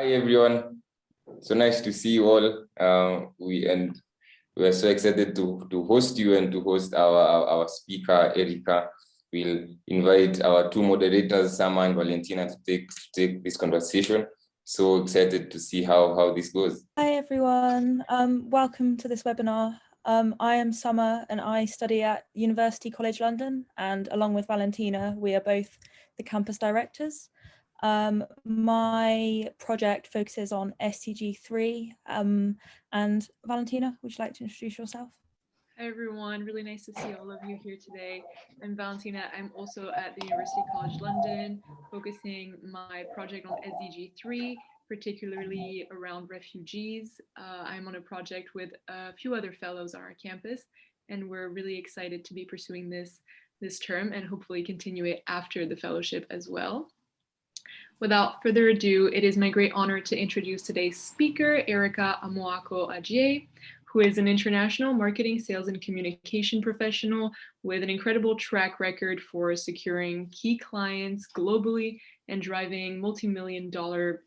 Hi everyone. So nice to see you all. We are so excited to host you and to host our speaker, Erika. We'll invite our two moderators, Sama and Valentina, to take this conversation. So excited to see how this goes. Hi everyone. Welcome to this webinar. I am Summer and I study at University College London, and along with Valentina, we are both the campus directors. My project focuses on SDG 3. And Valentina, would you like to introduce yourself? Hi everyone, really nice to see all of you here today. I'm Valentina. I'm also at the University College London, focusing my project on SDG 3, particularly around refugees. I'm on a project with a few other fellows on our campus, and we're really excited to be pursuing this term and hopefully continue it after the fellowship as well. Without further ado, it is my great honor to introduce today's speaker, Erika Amoako Agyei, who is an international marketing, sales, and communication professional with an incredible track record for securing key clients globally and driving multi-million-dollar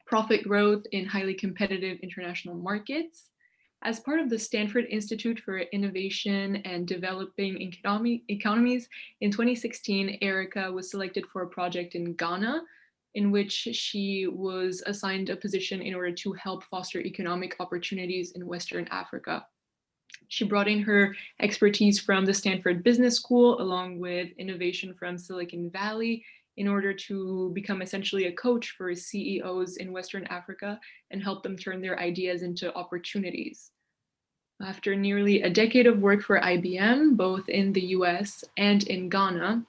profit growth in highly competitive international markets. As part of the Stanford Institute for Innovation and Developing Economies, in 2016, Erika was selected for a project in Ghana, in which she was assigned a position in order to help foster economic opportunities in Western Africa. She brought in her expertise from the Stanford Business School, along with innovation from Silicon Valley, in order to become essentially a coach for CEOs in Western Africa and help them turn their ideas into opportunities. After nearly a decade of work for IBM, both in the US and in Ghana,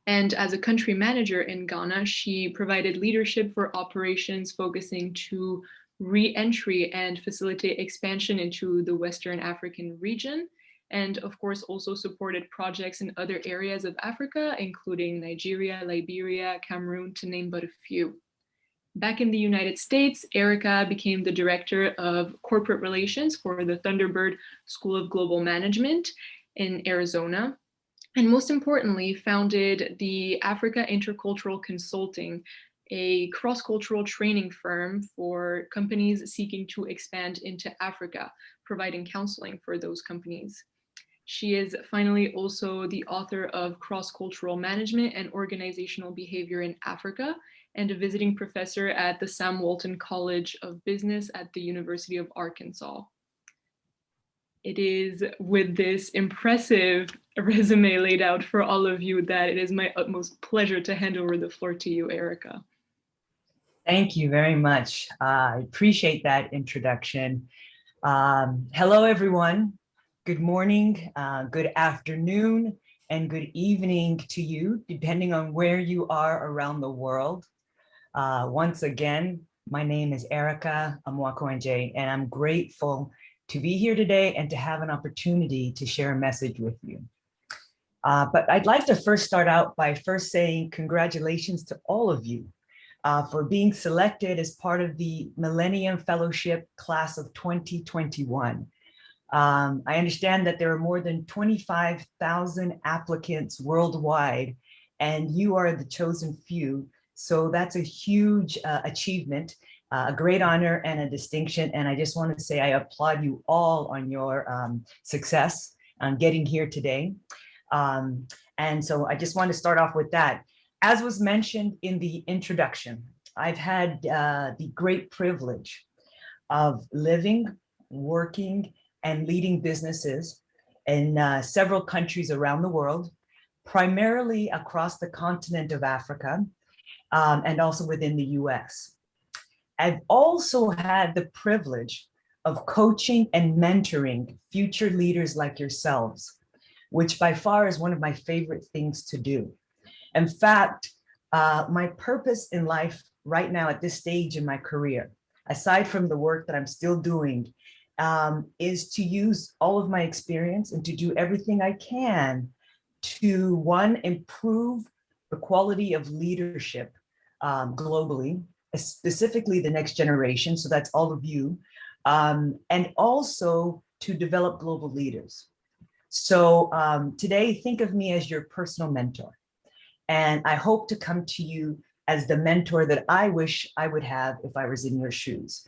and as a country manager in Ghana, she provided leadership for operations focusing to re-entry and facilitate expansion into the Western African region. And of course, also supported projects in other areas of Africa, including Nigeria, Liberia, Cameroon, to name but a few. Back in the United States, Erika became the director of corporate relations for the Thunderbird School of Global Management in Arizona. And most importantly, founded the Africa Intercultural Consulting, a cross-cultural training firm for companies seeking to expand into Africa, providing counseling for those companies. She is finally also the author of Cross-Cultural Management and Organizational Behavior in Africa, and a visiting professor at the Sam Walton College of Business at the University of Arkansas. It is with this impressive resume laid out for all of you that it is my utmost pleasure to hand over the floor to you, Erika. Thank you very much. I appreciate that introduction. Hello, everyone. Good morning, good afternoon, and good evening to you, depending on where you are around the world. Once again, my name is Erika Amoako Agyei, and I'm grateful to be here today and to have an opportunity to share a message with you. But I'd like to first start out by saying congratulations to all of you for being selected as part of the Millennium Fellowship class of 2021. I understand that there are more than 25,000 applicants worldwide, and you are the chosen few. So that's a huge achievement, a great honor and a distinction. And I just want to say I applaud you all on your success on getting here today. And so I just want to start off with that. As was mentioned in the introduction, I've had the great privilege of living, working, and leading businesses in several countries around the world, primarily across the continent of Africa, and also within the US. I've also had the privilege of coaching and mentoring future leaders like yourselves, which by far is one of my favorite things to do. In fact, my purpose in life right now at this stage in my career, aside from the work that I'm still doing, is to use all of my experience and to do everything I can to, one, improve the quality of leadership globally, specifically the next generation, so that's all of you, and also to develop global leaders. So today, think of me as your personal mentor. And I hope to come to you as the mentor that I wish I would have if I was in your shoes.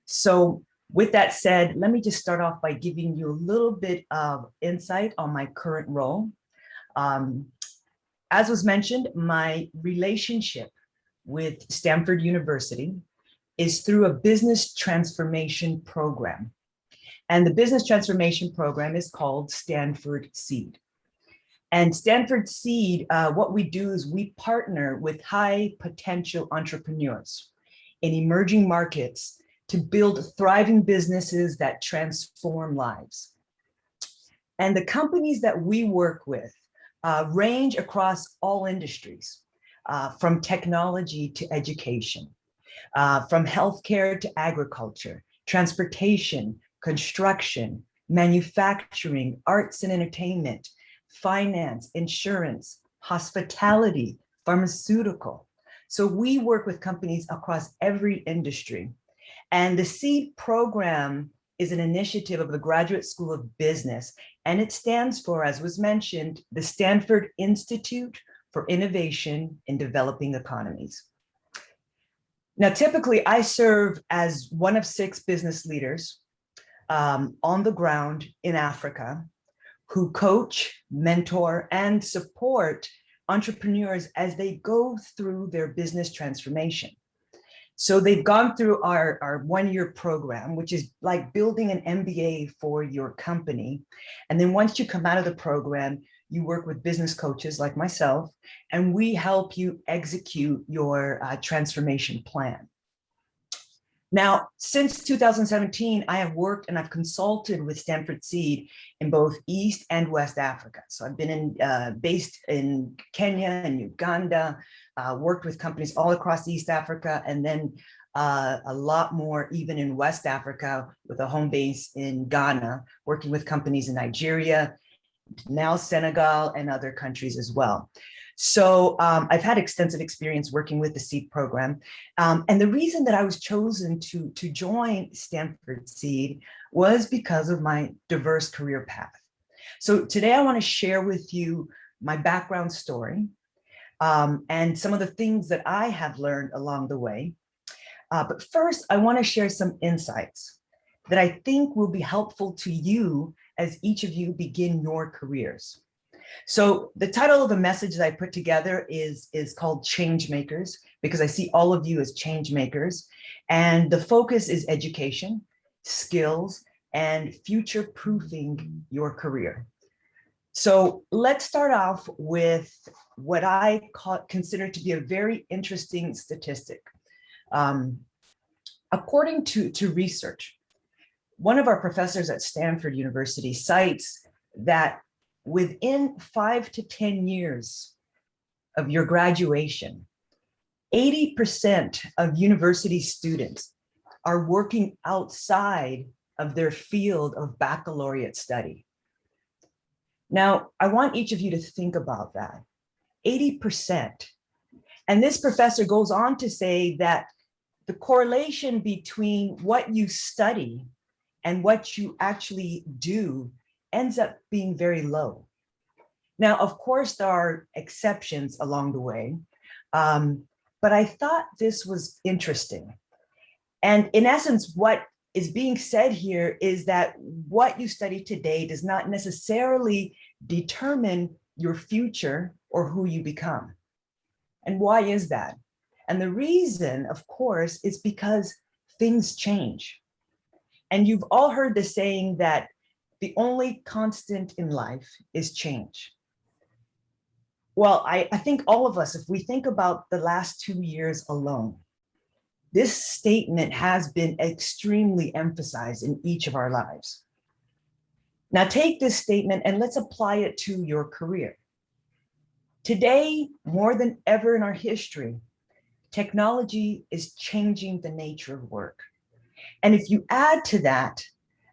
So with that said, let me just start off by giving you a little bit of insight on my current role. As was mentioned, my relationship with Stanford University is through a business transformation program. And the business transformation program is called Stanford Seed. And Stanford Seed, what we do is we partner with high potential entrepreneurs in emerging markets to build thriving businesses that transform lives. And the companies that we work with range across all industries, from technology to education, from healthcare to agriculture, transportation, construction, manufacturing, arts and entertainment, finance, insurance, hospitality, pharmaceutical. So we work with companies across every industry. And the SEED program is an initiative of the Graduate School of Business, and it stands for, as was mentioned, the Stanford Institute for Innovation in Developing Economies. Now, typically I serve as one of 6 business leaders on the ground in Africa who coach, mentor, and support entrepreneurs as they go through their business transformation. So they've gone through our one-year program, which is like building an MBA for your company. And then once you come out of the program, you work with business coaches like myself, and we help you execute your transformation plan. Now, since 2017, I have worked and I've consulted with Stanford Seed in both East and West Africa. So I've been based in Kenya and Uganda, worked with companies all across East Africa, and then a lot more even in West Africa with a home base in Ghana, working with companies in Nigeria, now Senegal, and other countries as well. So I've had extensive experience working with the SEED program. And the reason that I was chosen to join Stanford Seed was because of my diverse career path. So today I want to share with you my background story and some of the things that I have learned along the way. But first, I want to share some insights that I think will be helpful to you as each of you begin your careers. So the title of the message that I put together is called Change Makers, because I see all of you as change makers. And the focus is education, skills, and future-proofing your career. So let's start off with what I consider to be a very interesting statistic. According to research, one of our professors at Stanford University cites that within 5 to 10 years of your graduation, 80% of university students are working outside of their field of baccalaureate study. Now, I want each of you to think about that, 80%. And this professor goes on to say that the correlation between what you study and what you actually do ends up being very low. Now, of course, there are exceptions along the way, but I thought this was interesting. And in essence, what is being said here is that what you study today does not necessarily determine your future or who you become. And why is that? And the reason, of course, is because things change. And you've all heard the saying that the only constant in life is change. Well, I think all of us, if we think about the last 2 years alone, this statement has been extremely emphasized in each of our lives. Now take this statement and let's apply it to your career. Today, more than ever in our history, technology is changing the nature of work. And if you add to that,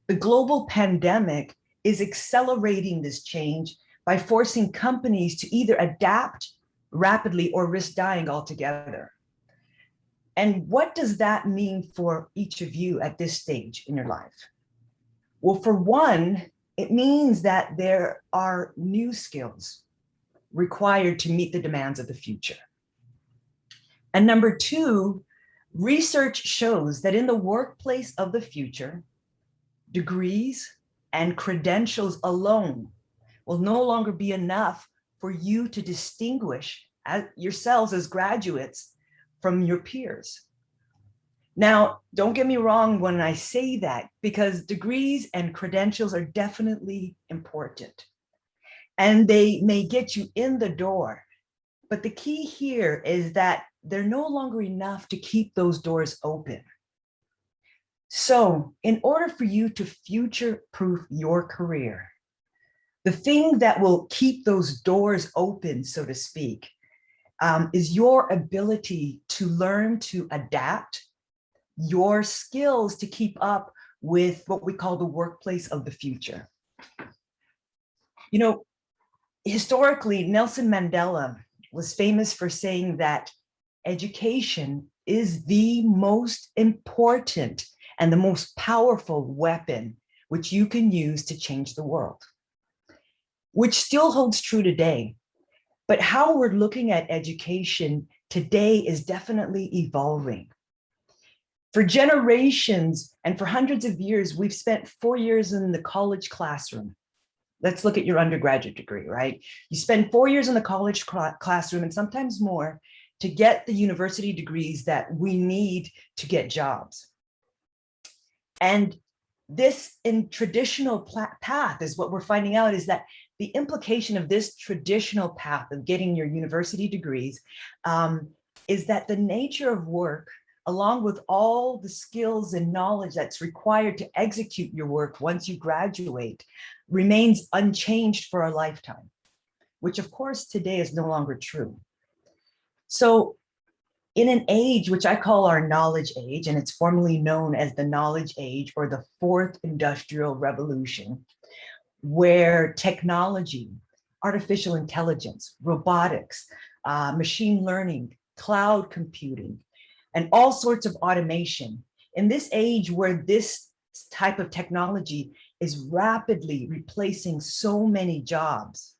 the global pandemic is accelerating this change by forcing companies to either adapt rapidly or risk dying altogether. And what does that mean for each of you at this stage in your life? Well, for one, it means that there are new skills required to meet the demands of the future. And number two, research shows that in the workplace of the future, degrees and credentials alone will no longer be enough for you to distinguish yourselves as graduates from your peers. Now, don't get me wrong when I say that, because degrees and credentials are definitely important and they may get you in the door. But the key here is that they're no longer enough to keep those doors open. So in order for you to future-proof your career, the thing that will keep those doors open, so to speak, is your ability to learn to adapt, your skills to keep up with what we call the workplace of the future. You know, historically, Nelson Mandela was famous for saying that education is the most important and the most powerful weapon which you can use to change the world, which still holds true today. But how we're looking at education today is definitely evolving. For generations and for hundreds of years, we've spent 4 years in the college classroom. Let's look at your undergraduate degree, right? You spend 4 years in the college classroom and sometimes more to get the university degrees that we need to get jobs. And this in traditional path is what we're finding out is that the implication of this traditional path of getting your university degrees is that the nature of work, along with all the skills and knowledge that's required to execute your work once you graduate, remains unchanged for a lifetime, which of course today is no longer true. So in an age which I call our knowledge age, and it's formally known as the knowledge age or the fourth industrial revolution, where technology, artificial intelligence, robotics, machine learning, cloud computing, and all sorts of automation. In this age where this type of technology is rapidly replacing so many jobs,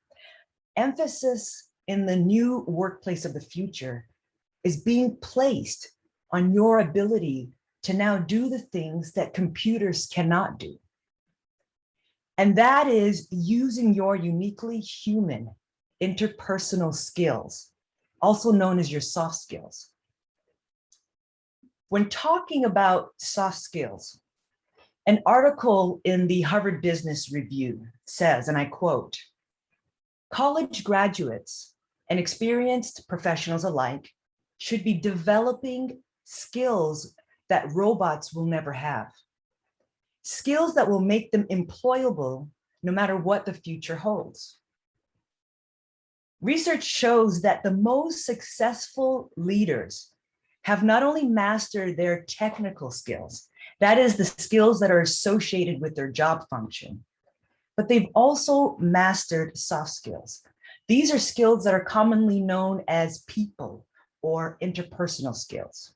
emphasis in the new workplace of the future is being placed on your ability to now do the things that computers cannot do. And that is using your uniquely human interpersonal skills, also known as your soft skills. When talking about soft skills, an article in the Harvard Business Review says, and I quote, "College graduates and experienced professionals alike should be developing skills that robots will never have. Skills that will make them employable no matter what the future holds." Research shows that the most successful leaders have not only mastered their technical skills, that is the skills that are associated with their job function, but they've also mastered soft skills. These are skills that are commonly known as people or interpersonal skills.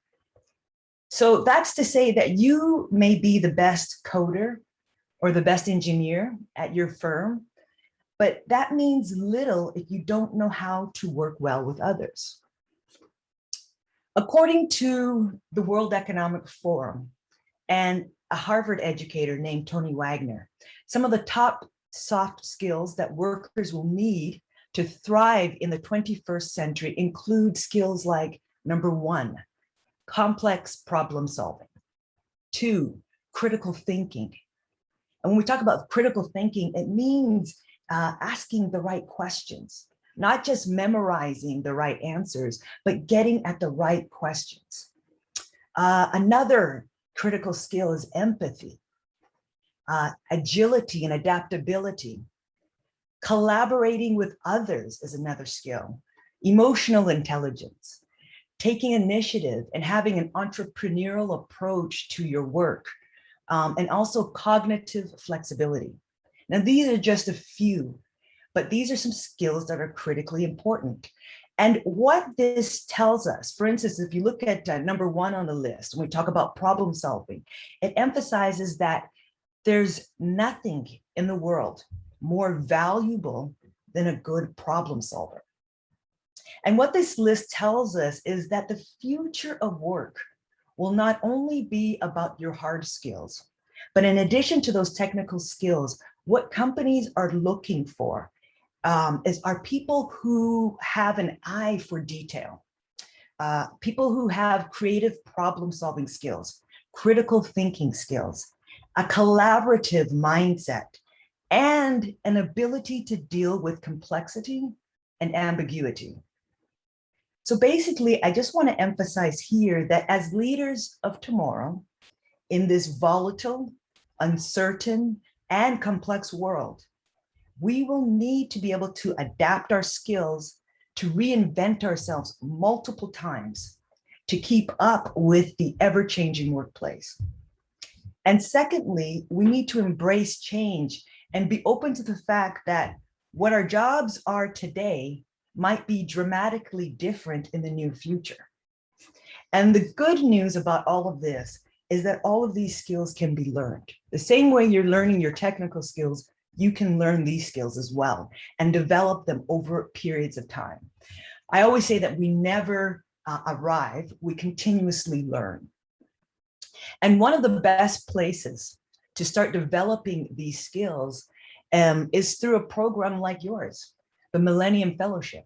So that's to say that you may be the best coder or the best engineer at your firm, but that means little if you don't know how to work well with others. According to the World Economic Forum and a Harvard educator named Tony Wagner, some of the top soft skills that workers will need to thrive in the 21st century include skills like, number one, complex problem solving. Two, critical thinking. And when we talk about critical thinking, it means asking the right questions, not just memorizing the right answers, but getting at the right questions. Another critical skill is empathy, agility and adaptability. Collaborating with others is another skill. Emotional intelligence, taking initiative and having an entrepreneurial approach to your work, and also cognitive flexibility. Now, these are just a few, but these are some skills that are critically important. And what this tells us, for instance, if you look at number one on the list, when we talk about problem solving, it emphasizes that there's nothing in the world more valuable than a good problem solver. And what this list tells us is that the future of work will not only be about your hard skills, but in addition to those technical skills, what companies are looking for are people who have an eye for detail, people who have creative problem-solving skills, critical thinking skills, a collaborative mindset, and an ability to deal with complexity and ambiguity. So basically, I just want to emphasize here that as leaders of tomorrow, in this volatile, uncertain, and complex world, we will need to be able to adapt our skills to reinvent ourselves multiple times to keep up with the ever-changing workplace. And secondly, we need to embrace change and be open to the fact that what our jobs are today might be dramatically different in the near future. And the good news about all of this is that all of these skills can be learned. The same way you're learning your technical skills, you can learn these skills as well and develop them over periods of time. I always say that we never arrive, we continuously learn. And one of the best places to start developing these skills is through a program like yours, the Millennium Fellowship,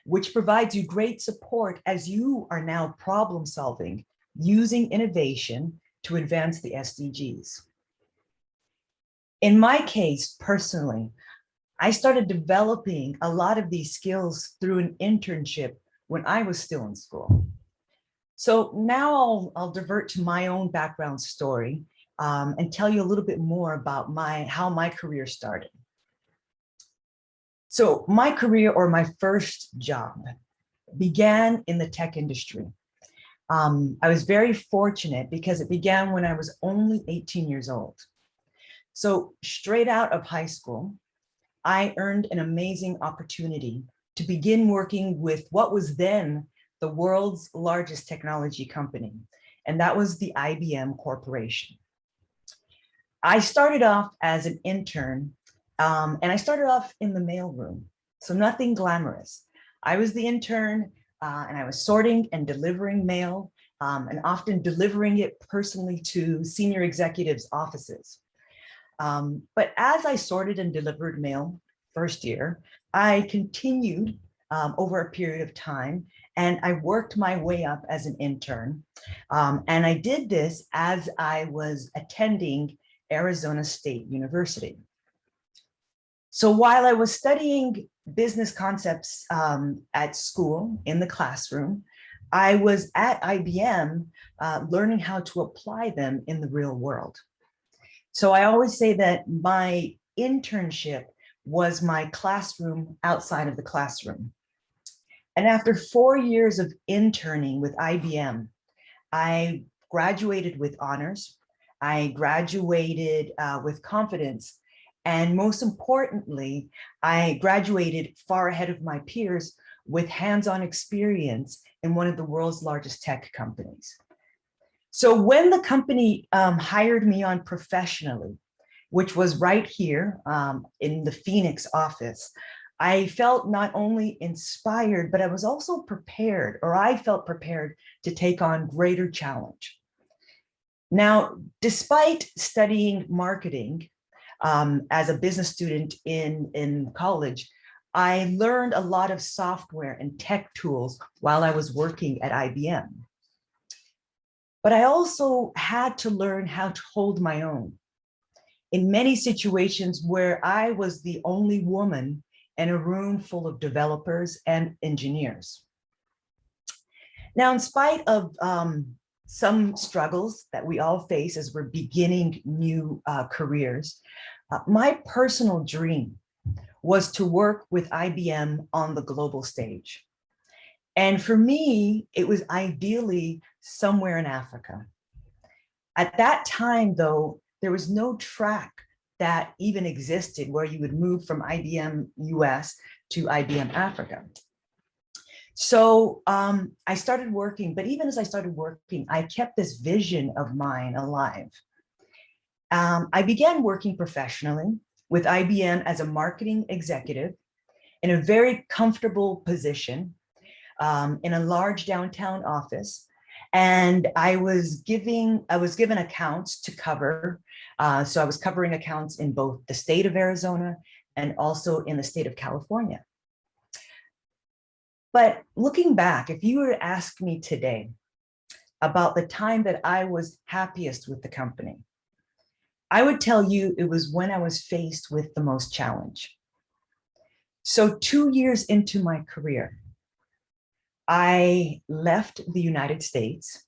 which provides you great support as you are now problem solving using innovation to advance the SDGs. In my case, personally, I started developing a lot of these skills through an internship when I was still in school. So now I'll divert to my own background story and tell you a little bit more about how my career started. So my career, or my first job, began in the tech industry. I was very fortunate because it began when I was only 18 years old. So straight out of high school, I earned an amazing opportunity to begin working with what was then the world's largest technology company, and that was the IBM Corporation. I started off as an intern, and I started off in the mailroom, so nothing glamorous. I was the intern, and I was sorting and delivering mail, and often delivering it personally to senior executives' offices. But as I sorted and delivered mail first year, I continued over a period of time, and I worked my way up as an intern. And I did this as I was attending Arizona State University. So while I was studying business concepts at school in the classroom, I was at IBM learning how to apply them in the real world. So I always say that my internship was my classroom outside of the classroom. And after 4 years of interning with IBM, I graduated with honors. I graduated with confidence. And most importantly, I graduated far ahead of my peers with hands-on experience in one of the world's largest tech companies. So when the company hired me on professionally, which was right here in the Phoenix office, I felt not only inspired, but I was also prepared, or I felt prepared to take on greater challenge. Now, despite studying marketing as a business student in college, I learned a lot of software and tech tools while I was working at IBM. But I also had to learn how to hold my own in many situations where I was the only woman in a room full of developers and engineers. Now, in spite of some struggles that we all face as we're beginning new careers, my personal dream was to work with IBM on the global stage. And for me, it was ideally somewhere in Africa. At that time, though, there was no track that even existed where you would move from IBM US to IBM Africa. So I started working, but even as I started working, I kept this vision of mine alive. I began working professionally with IBM as a marketing executive in a very comfortable position in a large downtown office. And I was given accounts to cover. So I was covering accounts in both the state of Arizona and also in the state of California. But looking back, if you were to ask me today about the time that I was happiest with the company, I would tell you it was when I was faced with the most challenge. So 2 years into my career, I left the United States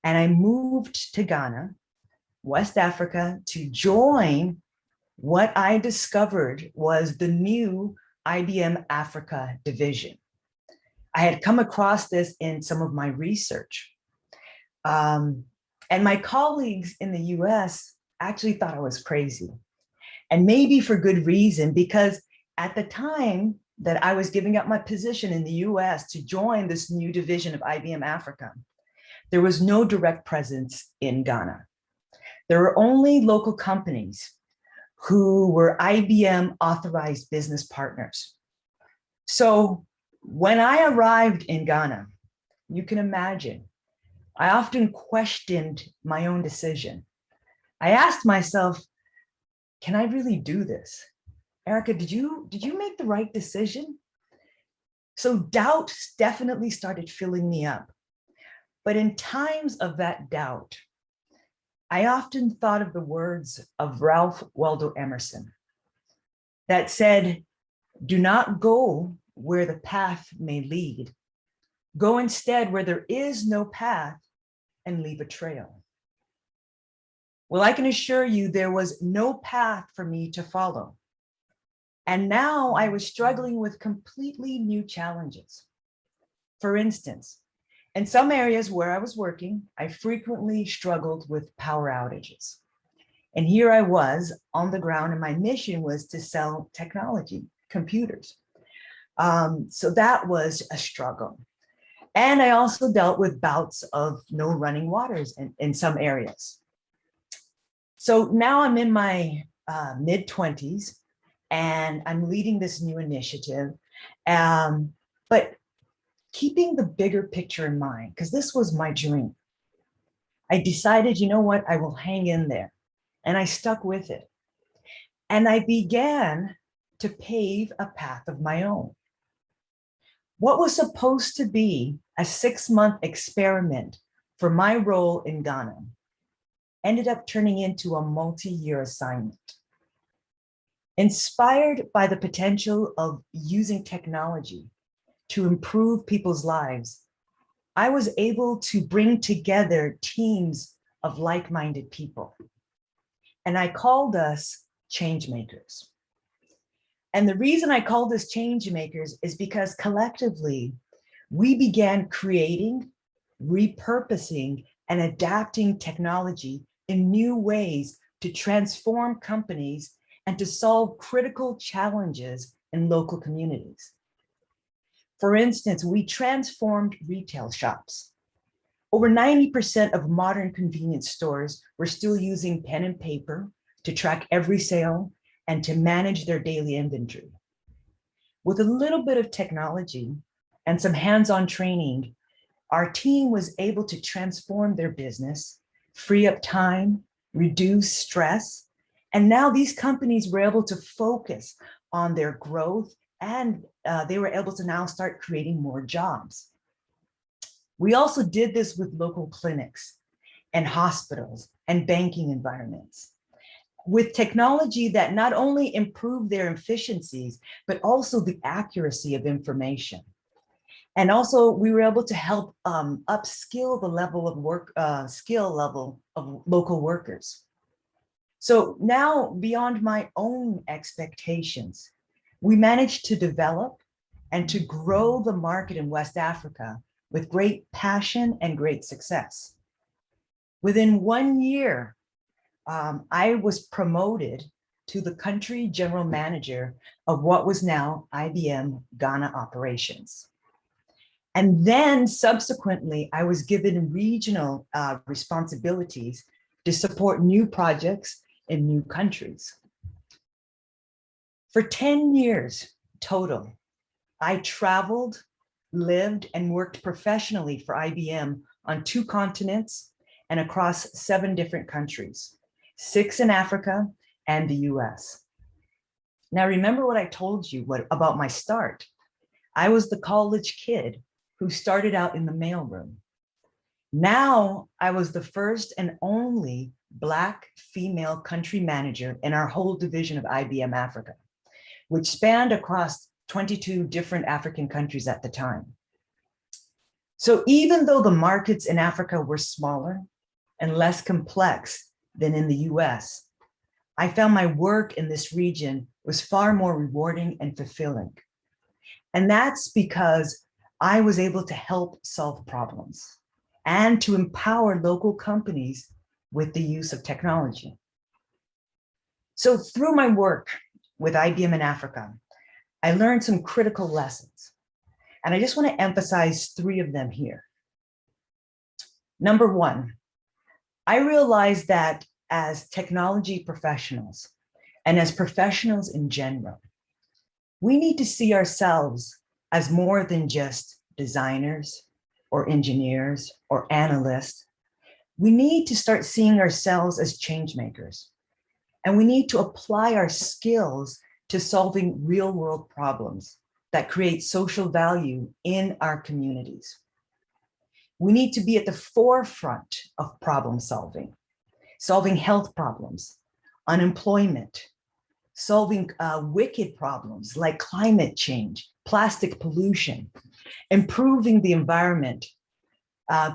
and I moved to Ghana, West Africa, to join what I discovered was the new IBM Africa division. I had come across this in some of my research. And my colleagues in the US actually thought I was crazy. And maybe for good reason, because at the time that I was giving up my position in the US to join this new division of IBM Africa, there was no direct presence in Ghana. There were only local companies who were IBM authorized business partners. So when I arrived in Ghana, you can imagine, I often questioned my own decision. I asked myself, can I really do this? Erika, did you make the right decision? So doubt definitely started filling me up. But in times of that doubt, I often thought of the words of Ralph Waldo Emerson that said, do not go where the path may lead. Go instead where there is no path and leave a trail. Well, I can assure you there was no path for me to follow. And now I was struggling with completely new challenges. For instance, in some areas where I was working, I frequently struggled with power outages. And here I was on the ground, and my mission was to sell technology, computers. So that was a struggle. And I also dealt with bouts of no running waters in some areas. So now I'm in my mid-20s, and I'm leading this new initiative. But keeping the bigger picture in mind, because this was my dream, I decided, you know what, I will hang in there. And I stuck with it. And I began to pave a path of my own. What was supposed to be a 6-month experiment for my role in Ghana ended up turning into a multi-year assignment. Inspired by the potential of using technology to improve people's lives, I was able to bring together teams of like-minded people. And I called us change makers. And the reason I called us change makers is because collectively, we began creating, repurposing, and adapting technology in new ways to transform companies and to solve critical challenges in local communities. For instance, we transformed retail shops. Over 90% of modern convenience stores were still using pen and paper to track every sale and to manage their daily inventory. With a little bit of technology and some hands-on training, our team was able to transform their business, free up time, reduce stress, and now these companies were able to focus on their growth, and they were able to now start creating more jobs. We also did this with local clinics and hospitals and banking environments, with technology that not only improved their efficiencies, but also the accuracy of information. And also we were able to help upskill the level of work, skill level of local workers. So now, beyond my own expectations, we managed to develop and to grow the market in West Africa with great passion and great success. Within 1 year, I was promoted to the country general manager of what was now IBM Ghana operations. And then subsequently, I was given regional responsibilities to support new projects in new countries. For 10 years total, I traveled lived, and worked professionally for IBM on 2 continents and across 7 different countries, 6 in Africa and the US. Now, remember what I told you about my start. I was the college kid who started out in the mailroom. Now, I was the first and only Black female country manager in our whole division of IBM Africa, which spanned across 22 different African countries at the time. So even though the markets in Africa were smaller and less complex than in the US, I found my work in this region was far more rewarding and fulfilling. And that's because I was able to help solve problems and to empower local companies with the use of technology. So through my work with IBM in Africa, I learned some critical lessons. And I just want to emphasize 3 of them here. Number 1, I realized that as technology professionals and as professionals in general, we need to see ourselves as more than just designers or engineers or analysts. We need to start seeing ourselves as change makers. And we need to apply our skills to solving real world problems that create social value in our communities. We need to be at the forefront of problem solving, solving health problems, unemployment, solving wicked problems like climate change, plastic pollution, improving the environment,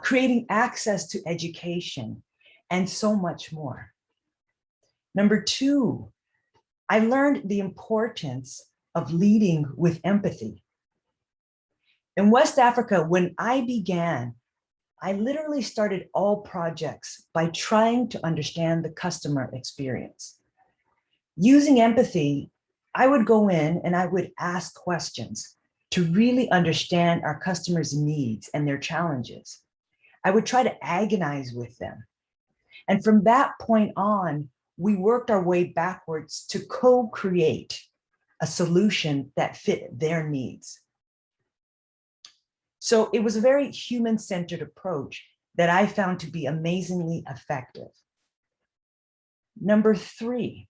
creating access to education, and so much more. Number 2, I learned the importance of leading with empathy. In West Africa, when I began, I literally started all projects by trying to understand the customer experience. Using empathy, I would go in and I would ask questions to really understand our customers' needs and their challenges. I would try to agonize with them. And from that point on, we worked our way backwards to co-create a solution that fit their needs. So it was a very human-centered approach that I found to be amazingly effective. Number 3,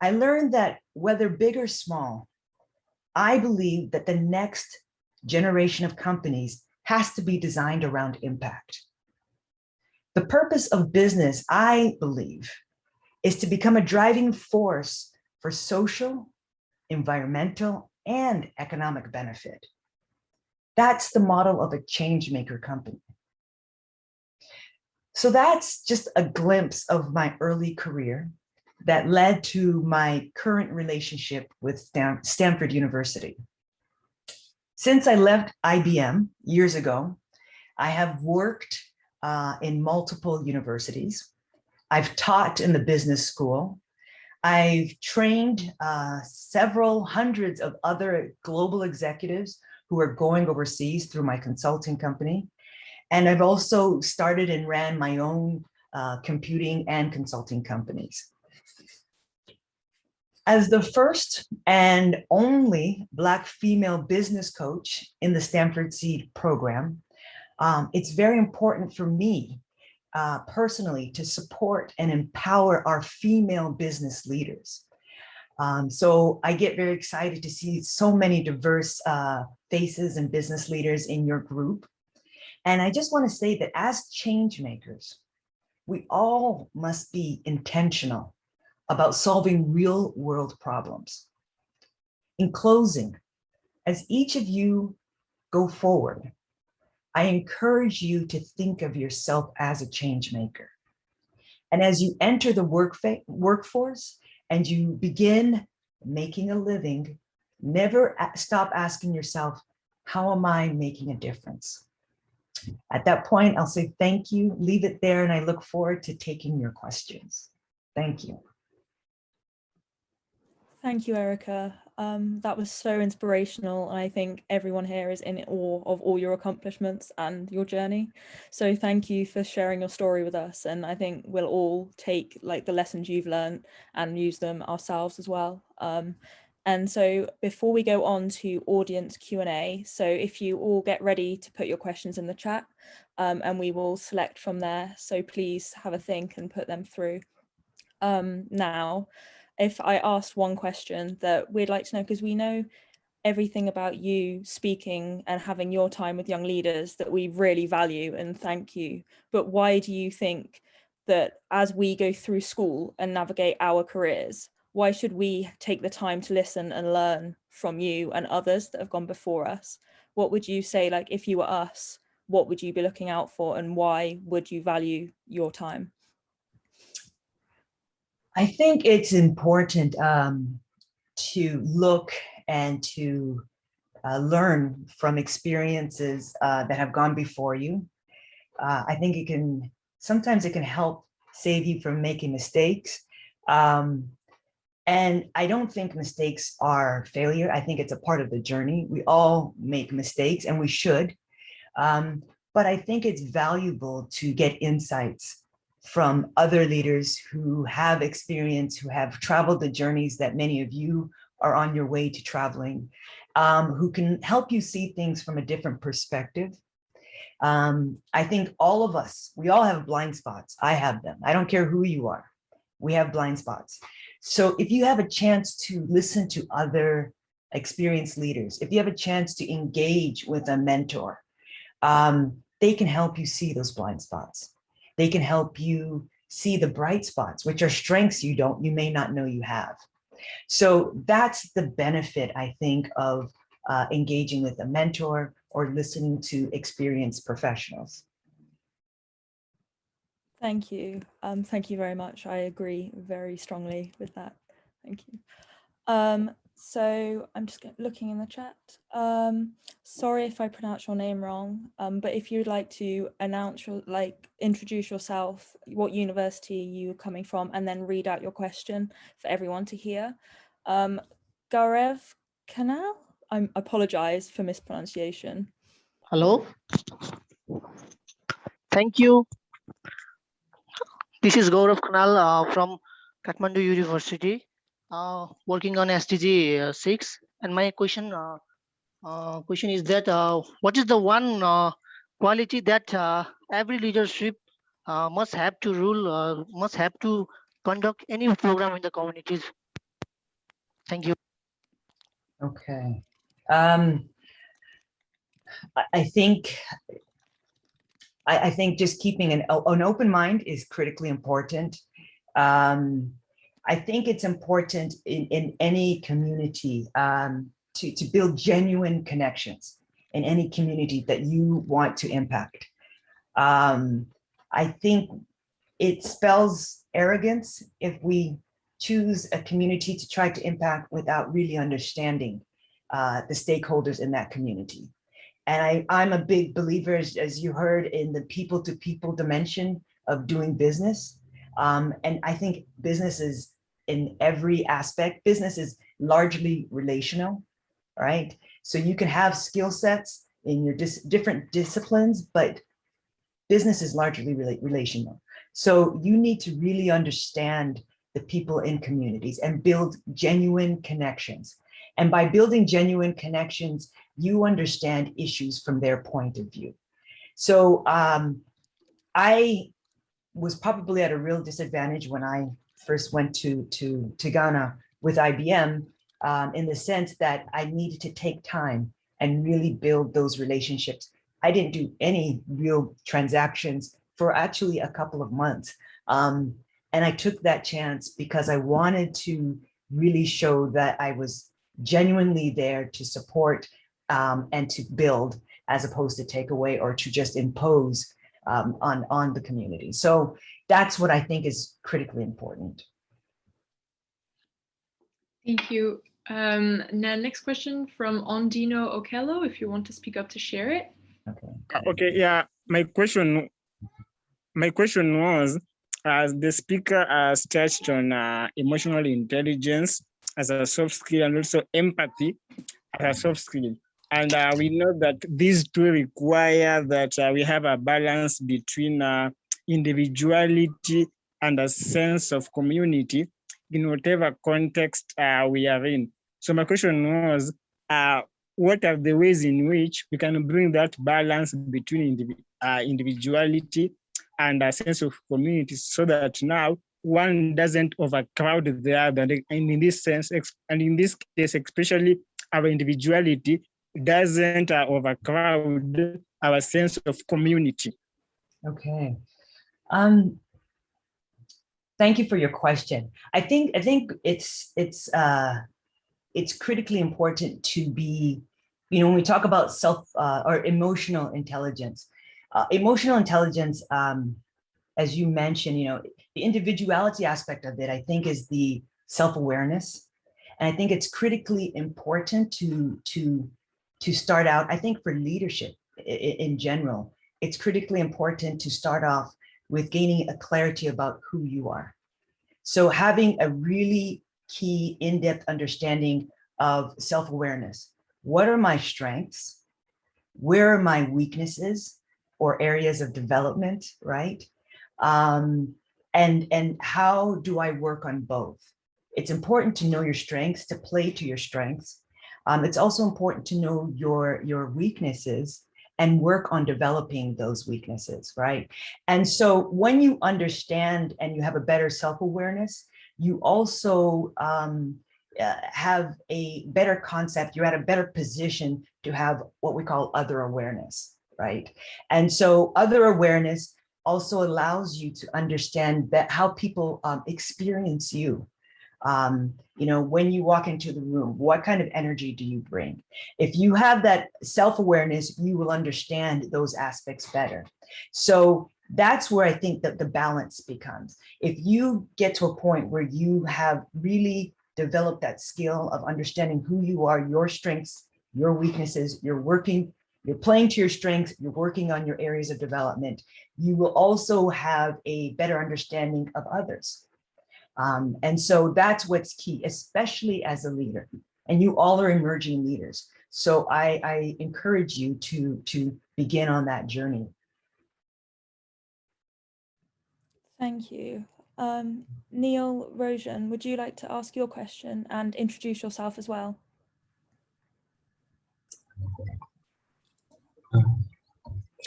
I learned that whether big or small, I believe that the next generation of companies has to be designed around impact. The purpose of business, I believe, is to become a driving force for social, environmental, and economic benefit. That's the model of a change maker company. So that's just a glimpse of my early career that led to my current relationship with Stanford University. Since I left IBM years ago, I have worked in multiple universities. I've taught in the business school. I've trained several hundreds of other global executives who are going overseas through my consulting company. And I've also started and ran my own computing and consulting companies. As the first and only Black female business coach in the Stanford Seed program, it's very important for me personally to support and empower our female business leaders. So I get very excited to see so many diverse faces and business leaders in your group. And I just want to say that as change makers, we all must be intentional about solving real world problems. In closing, as each of you go forward, I encourage you to think of yourself as a change maker. And as you enter the workforce and you begin making a living, never stop asking yourself, how am I making a difference? At that point, I'll say thank you, leave it there, and I look forward to taking your questions. Thank you. Thank you, Erika. That was so inspirational. And I think everyone here is in awe of all your accomplishments and your journey. So thank you for sharing your story with us. And I think we'll all take like the lessons you've learned and use them ourselves as well. And so before we go on to audience Q&A, so if you all get ready to put your questions in the chat, and we will select from there. So please have a think and put them through. Now, if I asked one question that we'd like to know, because we know everything about you speaking and having your time with young leaders that we really value and thank you. But why do you think that as we go through school and navigate our careers, why should we take the time to listen and learn from you and others that have gone before us? What would you say, like, if you were us, what would you be looking out for, and why would you value your time? I think it's important to look and to learn from experiences that have gone before you. I think sometimes it can help save you from making mistakes. And I don't think mistakes are failure. I think it's a part of the journey. We all make mistakes, and we should. But I think it's valuable to get insights from other leaders who have experience, who have traveled the journeys that many of you are on your way to traveling, who can help you see things from a different perspective. I think all of us, we all have blind spots. I have them. I don't care who you are. We have blind spots. So if you have a chance to listen to other experienced leaders, if you have a chance to engage with a mentor, they can help you see those blind spots. They can help you see the bright spots, which are strengths you may not know you have. So that's the benefit, I think, of engaging with a mentor or listening to experienced professionals. Thank you. Thank you very much. I agree very strongly with that. Thank you. So I'm just looking in the chat. Sorry if I pronounce your name wrong, but if you'd like to introduce yourself, what university you're coming from, and then read out your question for everyone to hear. Gaurav Kanal, I apologize for mispronunciation. Hello. Thank you. This is Gaurav Kanal from Kathmandu University, working on SDG 6. And my question is that what is the one quality that every leadership must have to rule, must have to conduct any program in the communities? Thank you. Okay. I think just keeping an open mind is critically important. I think it's important in any community to build genuine connections in any community that you want to impact. I think it spells arrogance if we choose a community to try to impact without really understanding the stakeholders in that community. And I'm a big believer, as you heard, in the people-to-people dimension of doing business. And I think business is, in every aspect, business is largely relational, right? So you can have skill sets in your different disciplines, but business is largely relational. So you need to really understand the people in communities and build genuine connections. And by building genuine connections, you understand issues from their point of view. So I was probably at a real disadvantage when I first went to Ghana with IBM, in the sense that I needed to take time and really build those relationships. I didn't do any real transactions for actually a couple of months. And I took that chance because I wanted to really show that I was genuinely there to support and to build, as opposed to take away or to just impose on the community. So that's what I think is critically important. Thank you. Now, next question from Ondino Okello, if you want to speak up to share it. Okay, yeah, my question was, as the speaker has touched on emotional intelligence as a soft skill and also empathy as a soft skill. And we know that these two require that we have a balance between individuality and a sense of community in whatever context we are in. So my question was, what are the ways in which we can bring that balance between individuality and a sense of community, so that now one doesn't overcrowd the other, and in this sense, and in this case, especially our individuality doesn't overcrowd our sense of community? Okay. Thank you for your question. I think it's critically important to be, when we talk about or emotional intelligence, as you mentioned, the individuality aspect of it, I think, is the self-awareness. And I think it's critically important to start out, I think, for leadership in general, it's critically important to start off with gaining a clarity about who you are. So having a really key in-depth understanding of self-awareness. What are my strengths? Where are my weaknesses or areas of development, right? And how do I work on both? It's important to know your strengths, to play to your strengths. It's also important to know your weaknesses and work on developing those weaknesses, right? And so when you understand and you have a better self-awareness, you also have a better concept, you're at a better position to have what we call other awareness, right? And so other awareness also allows you to understand that how people experience you. When you walk into the room, what kind of energy do you bring? If you have that self-awareness, you will understand those aspects better. So that's where I think that the balance becomes. If you get to a point where you have really developed that skill of understanding who you are, your strengths, your weaknesses, you're playing to your strengths, you're working on your areas of development, you will also have a better understanding of others. And so that's what's key, especially as a leader. And you all are emerging leaders. So I encourage you to begin on that journey. Thank you. Neil Rojan, would you like to ask your question and introduce yourself as well?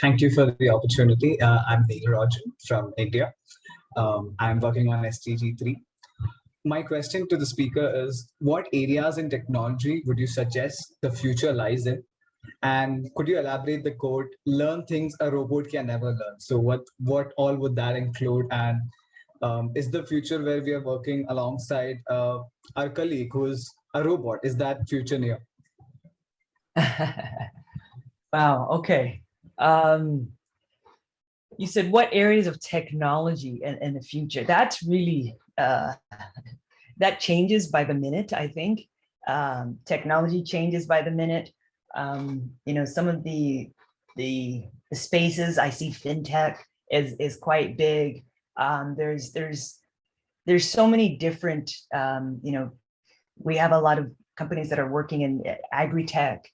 Thank you for the opportunity. I'm Neil Rojan from India. I'm working on SDG 3. My question to the speaker is, what areas in technology would you suggest the future lies in? And could you elaborate the quote, learn things a robot can never learn? So what all would that include? And is the future where we are working alongside our colleague who's a robot, is that future near? Wow, okay. You said what areas of technology in the future? That's really, that changes by the minute, I think. Technology changes by the minute. Some of the spaces I see, fintech is quite big. There's so many different, we have a lot of companies that are working in agri-tech.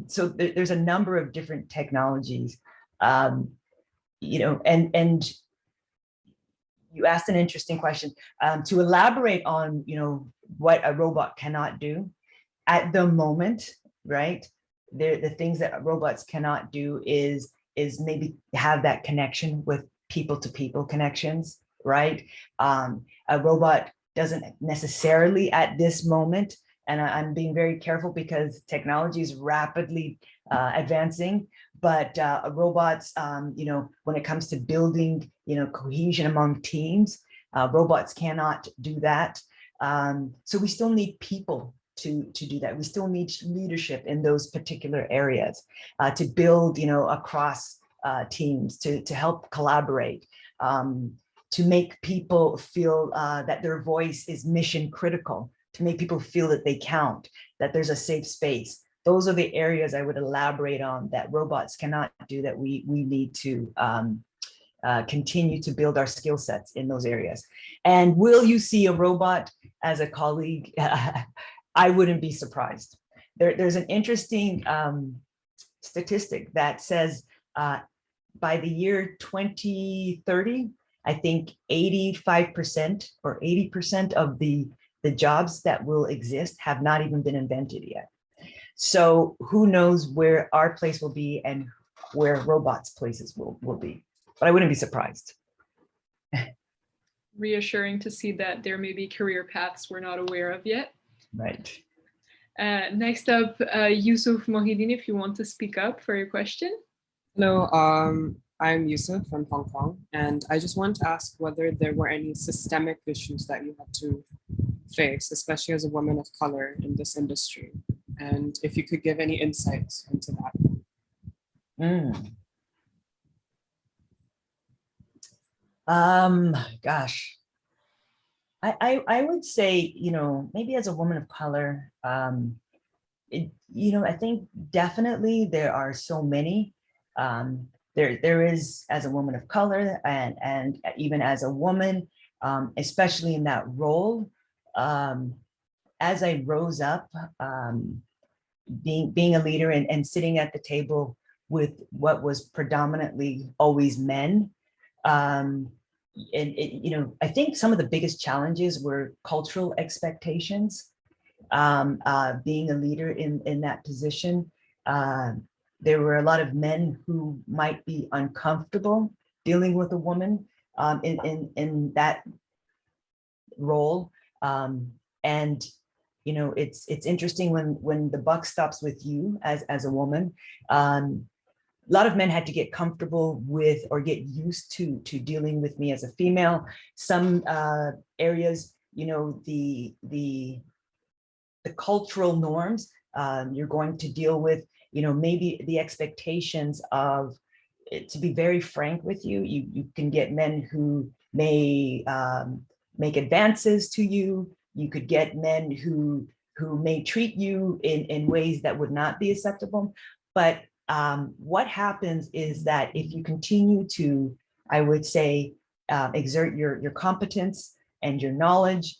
So there's a number of different technologies. And you asked an interesting question. To elaborate on, what a robot cannot do at the moment, right? The things that robots cannot do is maybe have that connection with people-to-people connections, right? A robot doesn't necessarily at this moment, and I'm being very careful because technology is rapidly advancing, but robots, when it comes to building, cohesion among teams, robots cannot do that. So we still need people to do that. We still need leadership in those particular areas to build, across teams, to help collaborate, to make people feel that their voice is mission critical, to make people feel that they count, that there's a safe space. Those are the areas I would elaborate on that robots cannot do, that we need to continue to build our skill sets in those areas. And will you see a robot as a colleague? I wouldn't be surprised. There's an interesting statistic that says by the year 2030, I think 85% or 80% of the the jobs that will exist have not even been invented yet. So who knows where our place will be and where robots' places will be. But I wouldn't be surprised. Reassuring to see that there may be career paths we're not aware of yet. Right. Next up, Yusuf Mohidi, if you want to speak up for your question. Hello, I'm Yusuf from Hong Kong, and I just wanted to ask whether there were any systemic issues that you had to face, especially as a woman of color in this industry, and if you could give any insights into that. Gosh, I would say, maybe as a woman of color, I think definitely there are so many. There is as a woman of color and even as a woman, especially in that role. As I rose up, being a leader and sitting at the table with what was predominantly always men. I think some of the biggest challenges were cultural expectations. Being a leader in that position, there were a lot of men who might be uncomfortable dealing with a woman in that role. It's interesting when the buck stops with you as a woman. A lot of men had to get comfortable with or get used to dealing with me as a female. Some areas, the cultural norms, you're going to deal with, maybe the expectations of, to be very frank with you, you can get men who may make advances to you. You could get men who may treat you in ways that would not be acceptable. But what happens is that if you continue to, I would say, exert your competence and your knowledge,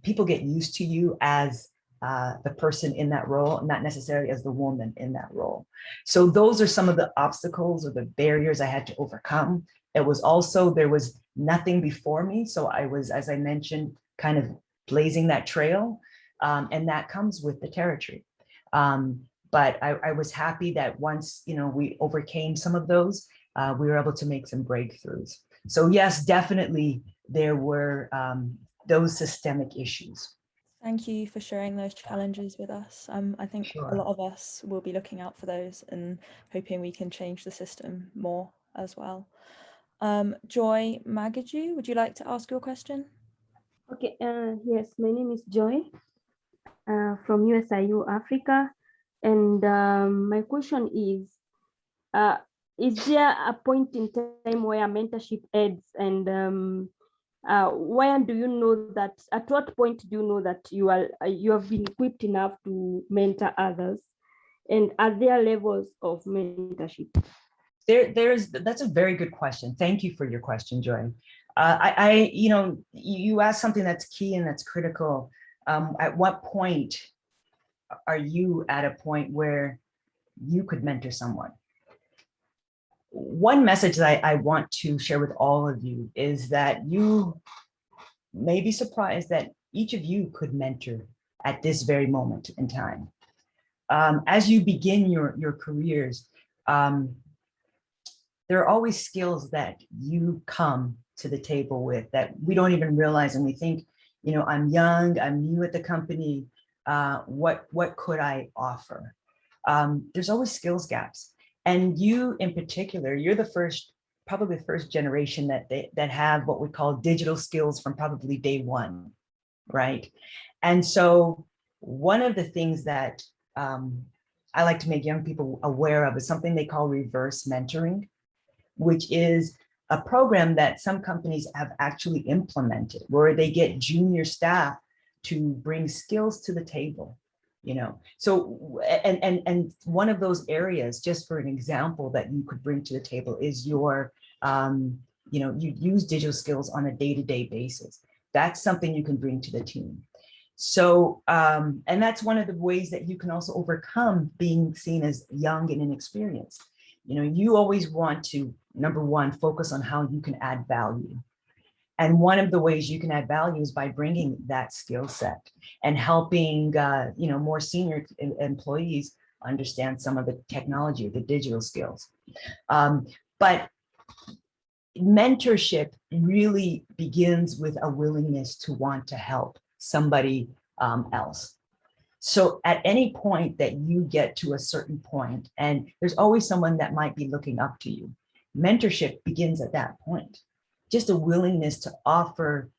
people get used to you as the person in that role, not necessarily as the woman in that role. So those are some of the obstacles or the barriers I had to overcome. It was also, there was nothing before me. So I was, as I mentioned, kind of blazing that trail, and that comes with the territory. But I was happy that once, we overcame some of those, we were able to make some breakthroughs. So yes, definitely there were those systemic issues. Thank you for sharing those challenges with us. I think Sure. a lot of us will be looking out for those and hoping we can change the system more as well. Joy Magaju, would you like to ask your question? Okay, yes, my name is Joy from USIU Africa. And my question is there a point in time where mentorship ends, and when do you know that, at what point do you know that you have been equipped enough to mentor others? And are there levels of mentorship? That's a very good question. Thank you for your question, Joy. You asked something that's key and that's critical. At what point are you at a point where you could mentor someone? One message that I want to share with all of you is that you may be surprised that each of you could mentor at this very moment in time. As you begin your careers, there are always skills that you come to the table with that we don't even realize, and we think, I'm young, I'm new at the company, what could I offer? There's always skills gaps. And you in particular, you're probably the first generation that have what we call digital skills from probably day one, right? And so one of the things that I like to make young people aware of is something they call reverse mentoring, which is a program that some companies have actually implemented where they get junior staff to bring skills to the table. So, and one of those areas, just for an example, that you could bring to the table is your, you use digital skills on a day-to-day basis. That's something you can bring to the team. So, and that's one of the ways that you can also overcome being seen as young and inexperienced. You always want to, number one, focus on how you can add value. And one of the ways you can add value is by bringing that skill set and helping more senior employees understand some of the technology, the digital skills. But mentorship really begins with a willingness to want to help somebody else. So at any point that you get to a certain point, and there's always someone that might be looking up to you, mentorship begins at that point. Just a willingness to offer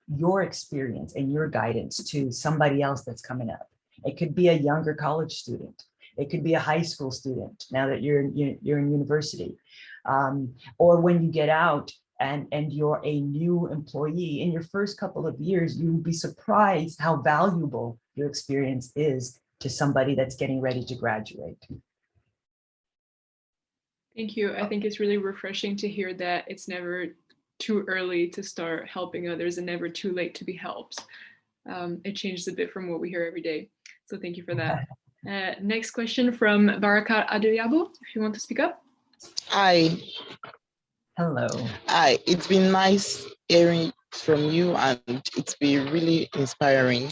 your experience and your guidance to somebody else that's coming up. It could be a younger college student. It could be a high school student now that you're in university. Or when you get out and you're a new employee, in your first couple of years, you will be surprised how valuable your experience is to somebody that's getting ready to graduate. Thank you. I think it's really refreshing to hear that it's never too early to start helping others and never too late to be helped. It changes a bit from what we hear every day. So thank you for that. Next question from Barakat Adeyabo, if you want to speak up. Hi. Hello. Hi. It's been nice hearing from you, and it's been really inspiring.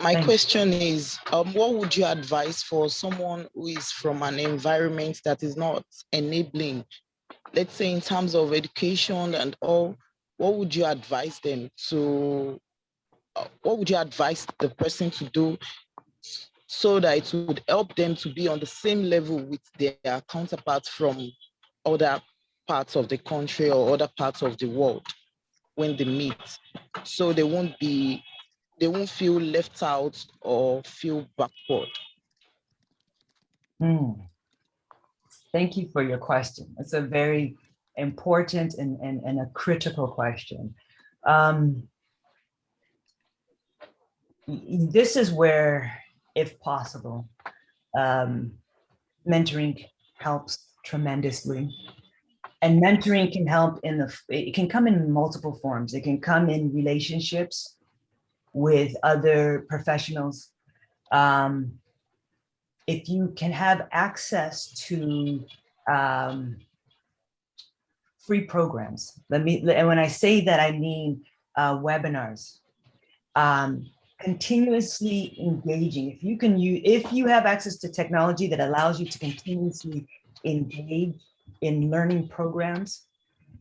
My question is, what would you advise for someone who is from an environment that is not enabling, let's say in terms of education and all, what would you advise them to, what would you advise the person to do so that it would help them to be on the same level with their counterparts from other parts of the country or other parts of the world when they meet, so they won't feel left out or feel backward? Thank you for your question. It's a very important and a critical question. This is where, if possible, mentoring helps tremendously. And mentoring can help it can come in multiple forms. It can come in relationships with other professionals. If you can have access to free programs, and when I say that, I mean webinars, continuously engaging. If you have access to technology that allows you to continuously engage in learning programs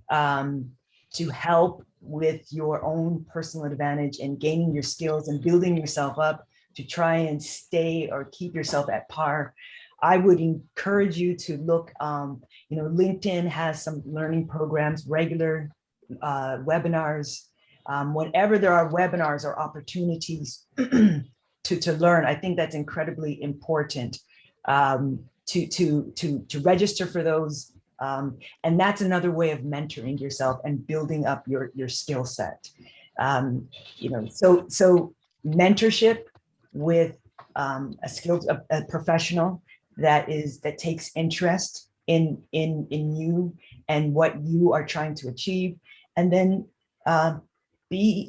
to help with your own personal advantage and gaining your skills and building yourself up to try and stay or keep yourself at par, I would encourage you to look, LinkedIn has some learning programs, regular webinars. Whenever there are webinars or opportunities to learn, I think that's incredibly important to register for those. And that's another way of mentoring yourself and building up your skill set. So mentorship with a professional that takes interest in you and what you are trying to achieve, and then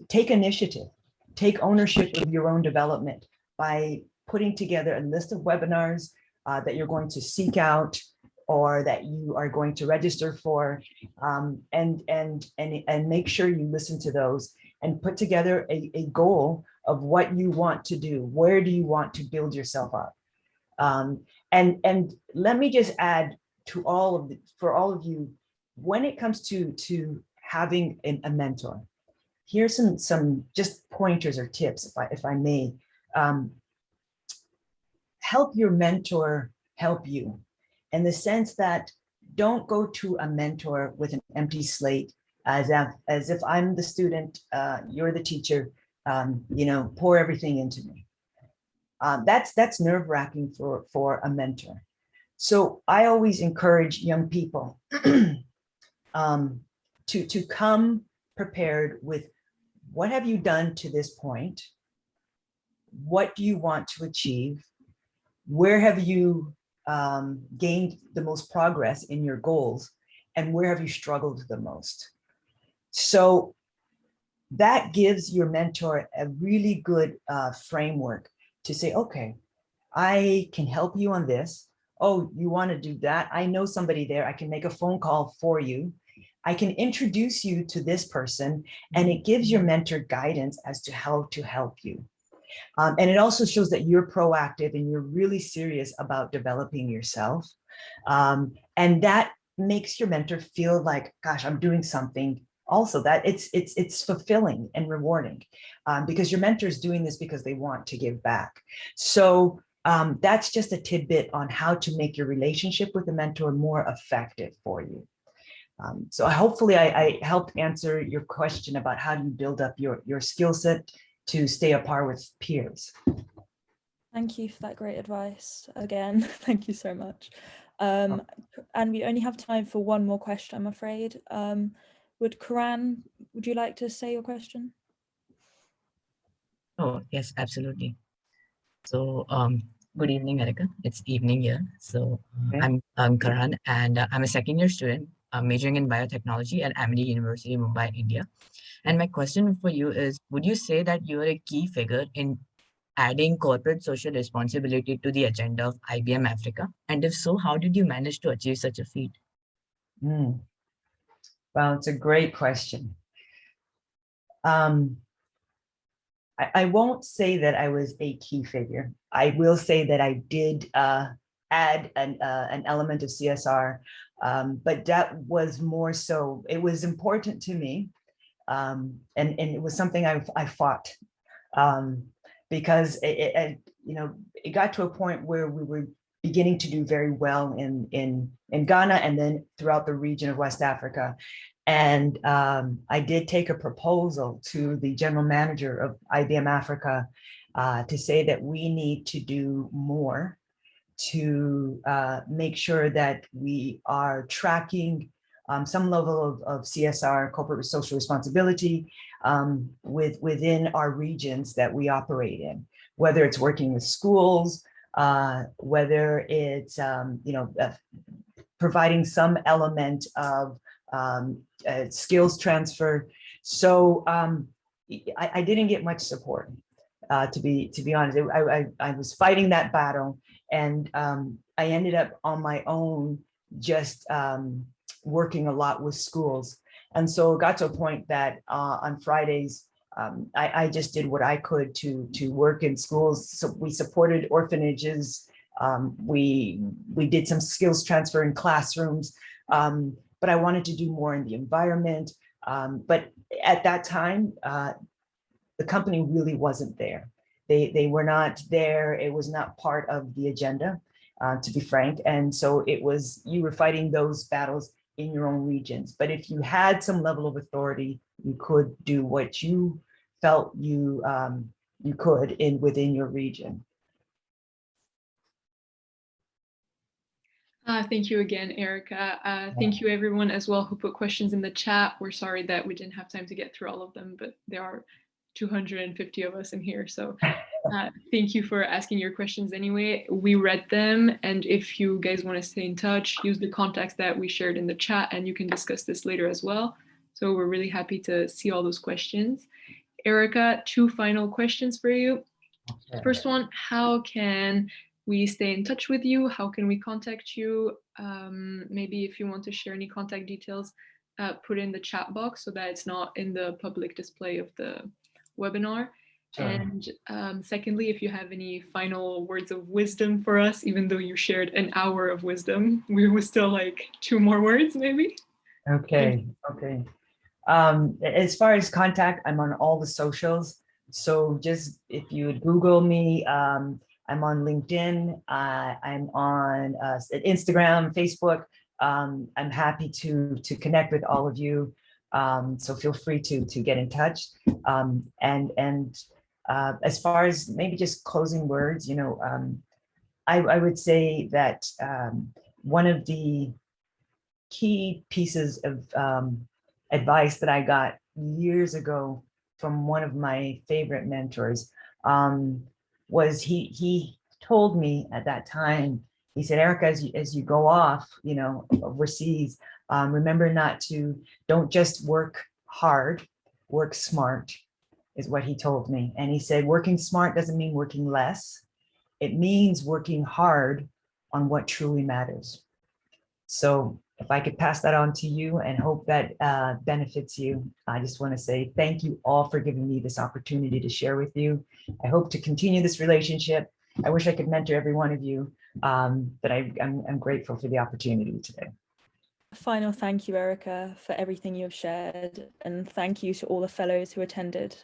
take initiative, take ownership of your own development by putting together a list of webinars that you're going to seek out or that you are going to register for, and make sure you listen to those and put together a goal of what you want to do. Where do you want to build yourself up? And let me just add to for all of you, when it comes to having a mentor, here's some just pointers or tips, if I may. Help your mentor help you, in the sense that don't go to a mentor with an empty slate, as if I'm the student, you're the teacher, pour everything into me. That's nerve-wracking for a mentor. So I always encourage young people to come prepared with, what have you done to this point? What do you want to achieve? Where have you gained the most progress in your goals? And where have you struggled the most? So that gives your mentor a really good framework to say, okay, I can help you on this. Oh, you want to do that? I know somebody there. I can make a phone call for you I can introduce you to this person, and it gives your mentor guidance as to how to help you. And it also shows that you're proactive and you're really serious about developing yourself. And that makes your mentor feel like, gosh, I'm doing something also, that it's fulfilling and rewarding, because your mentor is doing this because they want to give back. So that's just a tidbit on how to make your relationship with the mentor more effective for you. So hopefully I helped answer your question about how do you build up your skill set to stay up par with peers. Thank you for that great advice again. Thank you so much. And we only have time for one more question, I'm afraid. Would you like to say your question? Oh, yes, absolutely. So, good evening, Erika. It's evening here. So I'm Karan, and I'm a second-year student. I'm majoring in biotechnology at Amity University, Mumbai, India. And my question for you is, would you say that you are a key figure in adding corporate social responsibility to the agenda of IBM Africa? And if so, how did you manage to achieve such a feat? Well, it's a great question. I won't say that I was a key figure. I will say that I did add an element of CSR, but that was more so, it was important to me. And it was something I fought, because it got to a point where we were beginning to do very well in Ghana and then throughout the region of West Africa. And I did take a proposal to the general manager of IBM Africa to say that we need to do more to make sure that we are tracking some level of CSR, corporate social responsibility, within our regions that we operate in, whether it's working with schools, whether it's providing some element of skills transfer. So I didn't get much support, to be honest. I was fighting that battle, and I ended up on my own, just working a lot with schools. And so it got to a point that on Fridays, I just did what I could to work in schools. So we supported orphanages. We did some skills transfer in classrooms. But I wanted to do more in the environment. But at that time, the company really wasn't there. They were not there. It was not part of the agenda, to be frank. And so you were fighting those battles in your own regions. But if you had some level of authority, you could do what you felt you could within your region. Thank you again, Erika. Thank you everyone as well who put questions in the chat. We're sorry that we didn't have time to get through all of them, but there are 250 of us in here. So thank you for asking your questions anyway. We read them, and if you guys want to stay in touch, use the contacts that we shared in the chat, and you can discuss this later as well. So we're really happy to see all those questions. Erika, 2 final questions for you. First one, how can we stay in touch with you? How can we contact you? Maybe if you want to share any contact details, put in the chat box so that it's not in the public display of the webinar. Sure. And secondly, if you have any final words of wisdom for us, even though you shared an hour of wisdom, we would still like 2 more words maybe. Okay. As far as contact, I'm on all the socials. So just if you would Google me, I'm on LinkedIn, I'm on Instagram, Facebook. I'm happy to connect with all of you. So feel free to get in touch. As far as maybe just closing words, I would say that one of the key pieces of advice that I got years ago from one of my favorite mentors was he told me at that time, he said, Erika, as you go off, overseas, remember don't just work hard, work smart, is what he told me. And he said, working smart doesn't mean working less. It means working hard on what truly matters. So if I could pass that on to you and hope that benefits you, I just want to say thank you all for giving me this opportunity to share with you. I hope to continue this relationship. I wish I could mentor every one of you, but I'm grateful for the opportunity today. Final thank you, Erika, for everything you have shared, and thank you to all the fellows who attended.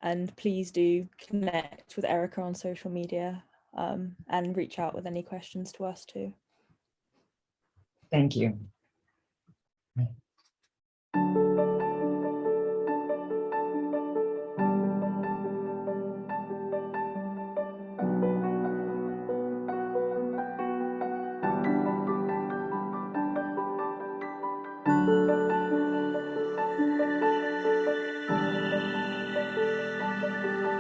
And please do connect with Erika on social media and reach out with any questions to us too. Thank you.